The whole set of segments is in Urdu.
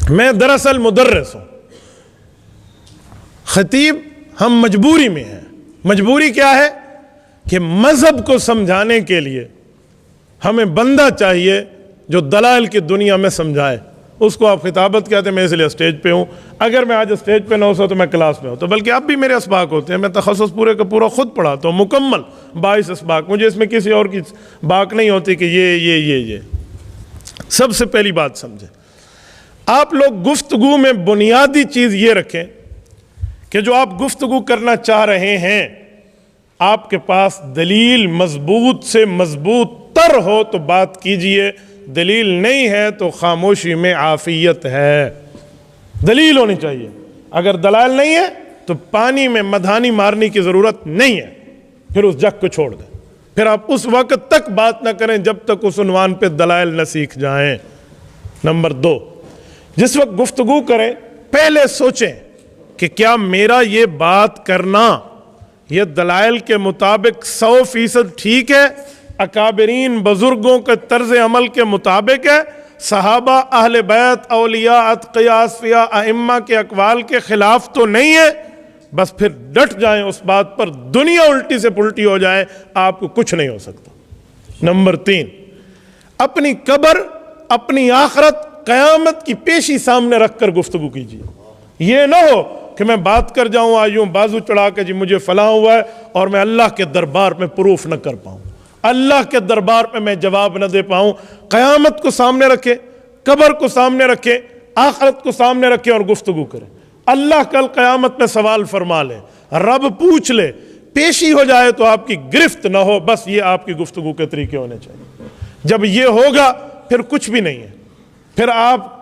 میں دراصل مدرس ہوں، خطیب ہم مجبوری میں ہیں۔ مجبوری کیا ہے کہ مذہب کو سمجھانے کے لیے ہمیں بندہ چاہیے جو دلائل کی دنیا میں سمجھائے۔ اس کو آپ خطابت کہتے ہیں، میں اس لیے اسٹیج پہ ہوں۔ اگر میں آج اسٹیج پہ نہ ہوتا تو میں کلاس میں ہوتا، بلکہ اب بھی میرے اسباق ہوتے ہیں، میں تخصص پورے کا پورا خود پڑھاتا ہوں، مکمل 22 اسباق، مجھے اس میں کسی اور کی باق نہیں ہوتی کہ یہ۔ سب سے پہلی بات سمجھیں، آپ لوگ گفتگو میں بنیادی چیز یہ رکھیں کہ جو آپ گفتگو کرنا چاہ رہے ہیں آپ کے پاس دلیل مضبوط سے مضبوط تر ہو تو بات کیجئے، دلیل نہیں ہے تو خاموشی میں عافیت ہے۔ دلیل ہونی چاہیے، اگر دلائل نہیں ہے تو پانی میں مدھانی مارنے کی ضرورت نہیں ہے، پھر اس جگ کو چھوڑ دیں، پھر آپ اس وقت تک بات نہ کریں جب تک اس عنوان پہ دلائل نہ سیکھ جائیں۔ نمبر 2، جس وقت گفتگو کریں پہلے سوچیں کہ کیا میرا یہ بات کرنا یہ دلائل کے مطابق 100% ٹھیک ہے، اکابرین بزرگوں کے طرز عمل کے مطابق ہے، صحابہ، اہل بیت، اولیاء، اتقیاء، اصفیاء، ائمہ کے اقوال کے خلاف تو نہیں ہے؟ بس پھر ڈٹ جائیں اس بات پر، دنیا الٹی سے پلٹی ہو جائے آپ کو کچھ نہیں ہو سکتا۔ نمبر 3، اپنی قبر، اپنی آخرت، قیامت کی پیشی سامنے رکھ کر گفتگو کیجیے۔ یہ نہ ہو کہ میں بات کر جاؤں آج یوں بازو چڑھا کے جی مجھے فلاں ہوا ہے اور میں اللہ کے دربار میں پروف نہ کر پاؤں، اللہ کے دربار میں میں جواب نہ دے پاؤں۔ قیامت کو سامنے رکھے، قبر کو سامنے رکھے، آخرت کو سامنے رکھے اور گفتگو کرے۔ اللہ کل قیامت میں سوال فرما لے، رب پوچھ لے، پیشی ہو جائے تو آپ کی گرفت نہ ہو۔ بس یہ آپ کی گفتگو کے طریقے ہونے چاہیے۔ جب یہ ہوگا پھر کچھ بھی نہیں ہے، پھر آپ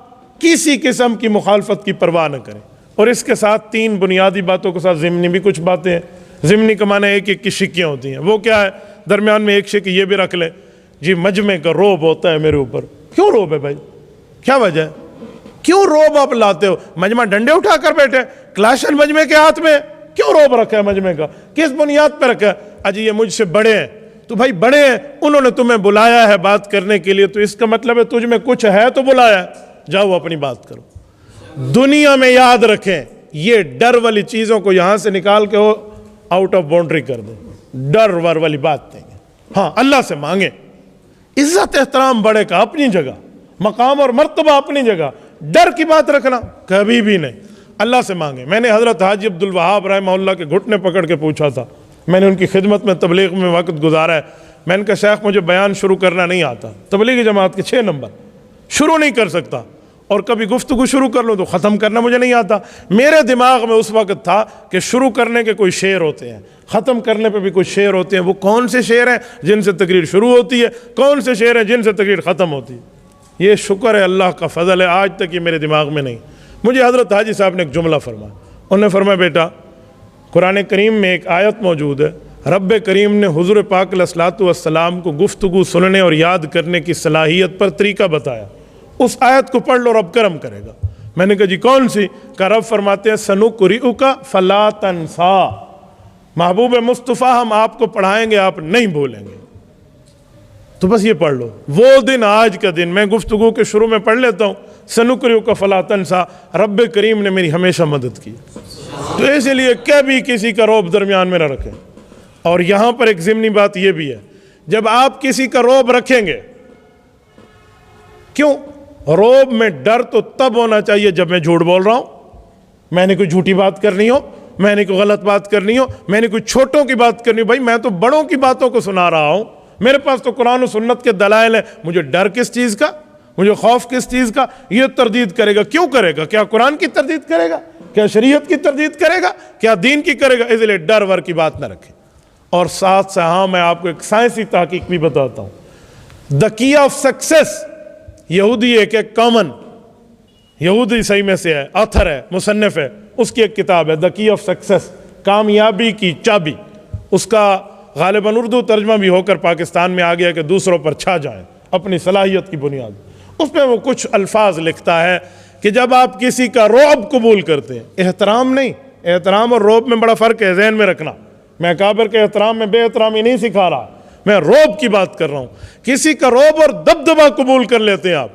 کسی قسم کی مخالفت کی پرواہ نہ کریں۔ اور اس کے ساتھ 3 بنیادی باتوں کے ساتھ ضمنی بھی کچھ باتیں ہیں۔ ضمنی کا معنی ایک کی شکیاں ہوتی ہیں، وہ کیا ہے؟ درمیان میں ایک شک یہ بھی رکھ لیں، جی مجمع کا روب ہوتا ہے میرے اوپر۔ کیوں روب ہے بھائی؟ کیا وجہ ہے؟ کیوں روب آپ لاتے ہو؟ مجمع ڈنڈے اٹھا کر بیٹھے، کلاشن مجمع کے ہاتھ میں، کیوں روب رکھا ہے مجمع کا؟ کس بنیاد پہ رکھا ہے؟ اجی یہ مجھ سے بڑے ہیں، تو بھائی بڑے ہیں، انہوں نے تمہیں بلایا ہے بات کرنے کے لیے، تو اس کا مطلب ہے تجھ میں کچھ ہے تو بلایا ہے، جاؤ اپنی بات کرو۔ دنیا میں یاد رکھیں، یہ ڈر والی چیزوں کو یہاں سے نکال کے ہو آؤٹ آف باؤنڈری کر دیں، ڈر ور والی بات نہیں ہے۔ ہاں اللہ سے مانگیں، عزت احترام بڑے کا اپنی جگہ، مقام اور مرتبہ اپنی جگہ، ڈر کی بات رکھنا کبھی بھی نہیں۔ اللہ سے مانگیں۔ میں نے حضرت حاجی عبدالوہاب رحمہ اللہ کے گھٹنے پکڑ کے پوچھا تھا، میں نے ان کی خدمت میں تبلیغ میں وقت گزارا ہے، میں نے کہا شیخ مجھے بیان شروع کرنا نہیں آتا، تبلیغی جماعت کے 6 نمبر شروع نہیں کر سکتا، اور کبھی گفتگو شروع کر لوں تو ختم کرنا مجھے نہیں آتا۔ میرے دماغ میں اس وقت تھا کہ شروع کرنے کے کوئی شعر ہوتے ہیں، ختم کرنے پہ بھی کوئی شعر ہوتے ہیں۔ وہ کون سے شعر ہیں جن سے تقریر شروع ہوتی ہے، کون سے شعر ہیں جن سے تقریر ختم ہوتی ہے؟ یہ شکر ہے، اللہ کا فضل ہے، آج تک یہ میرے دماغ میں نہیں۔ مجھے حضرت حاجی صاحب نے ایک جملہ فرمایا، انہوں نے فرمایا بیٹا قرآن کریم میں ایک آیت موجود ہے، رب کریم نے حضور پاک علیہ الصلوۃ والسلام کو گفتگو سننے اور یاد کرنے کی صلاحیت پر طریقہ بتایا، اس آیت کو پڑھ لو رب کرم کرے گا۔ میں نے کہا جی کون سی؟ کہ رب فرماتے ہیں سنقرئک فلا تنسا، محبوب مصطفیٰ ہم آپ کو پڑھائیں گے آپ نہیں بھولیں گے، تو بس یہ پڑھ لو۔ وہ دن آج کا دن، میں گفتگو کے شروع میں پڑھ لیتا ہوں سنقرئک فلا تنسا، رب کریم نے میری ہمیشہ مدد کی، تو اس لیے کبھی کسی کا روب درمیان میں نہ رکھیں۔ اور یہاں پر ایک ضمنی بات یہ بھی ہے، جب آپ کسی کا روب رکھیں گے، کیوں روب میں ڈر تو تب ہونا چاہیے جب میں جھوٹ بول رہا ہوں، میں نے کوئی جھوٹی بات کرنی ہو، میں نے کوئی غلط بات کرنی ہو، میں نے کوئی چھوٹوں کی بات کرنی ہو، بھائی میں تو بڑوں کی باتوں کو سنا رہا ہوں، میرے پاس تو قرآن و سنت کے دلائل ہیں، مجھے ڈر کس چیز کا، مجھے خوف کس چیز کا؟ یہ تردید کرے گا، کیوں کرے گا؟ کیا قرآن کی تردید کرے گا؟ کیا شریعت کی تردید کرے گا؟ کیا دین کی کرے گا؟ اس لیے ڈر ور کی بات نہ رکھیں۔ اور ساتھ سے ہاں میں آپ کو ایک سائنسی تحقیق بھی بتاتا ہوں، دا کی آف سکسیس، یہودی ایک کامن یہودی صحیح میں سے ہے، آتھر ہے، مصنف ہے، اس کی ایک کتاب ہے دا کی آف سکسیس، کامیابی کی چابی، اس کا غالباً اردو ترجمہ بھی ہو کر پاکستان میں آ گیا کہ دوسروں پر چھا جائیں اپنی صلاحیت کی بنیاد۔ اس میں وہ کچھ الفاظ لکھتا ہے کہ جب آپ کسی کا رعب قبول کرتے ہیں، احترام نہیں، احترام اور رعب میں بڑا فرق ہے، ذہن میں رکھنا، میں اکابر کے احترام میں بے احترامی نہیں سکھا رہا، میں رعب کی بات کر رہا ہوں۔ کسی کا رعب اور دبدبہ قبول کر لیتے ہیں آپ،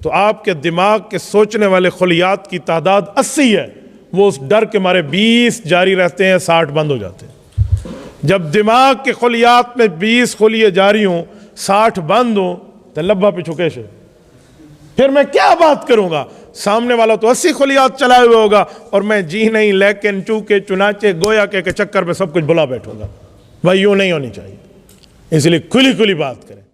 تو آپ کے دماغ کے سوچنے والے خلیات کی تعداد 80 ہے، وہ اس ڈر کے مارے 20 جاری رہتے ہیں، 60 بند ہو جاتے ہیں۔ جب دماغ کے خلیات میں 20 خلیے جاری ہوں، 60 بند ہوں، تو لبا پہ چھکے سے پھر میں کیا بات کروں گا؟ سامنے والا تو 80 خلیات چلائے ہوئے ہوگا اور میں جی نہیں لیکن چونکہ چنانچہ گویا کے چکر میں سب کچھ بھلا بیٹھوں گا۔ بھائی یوں نہیں ہونی چاہیے، اس لیے کھلی کھلی بات کریں۔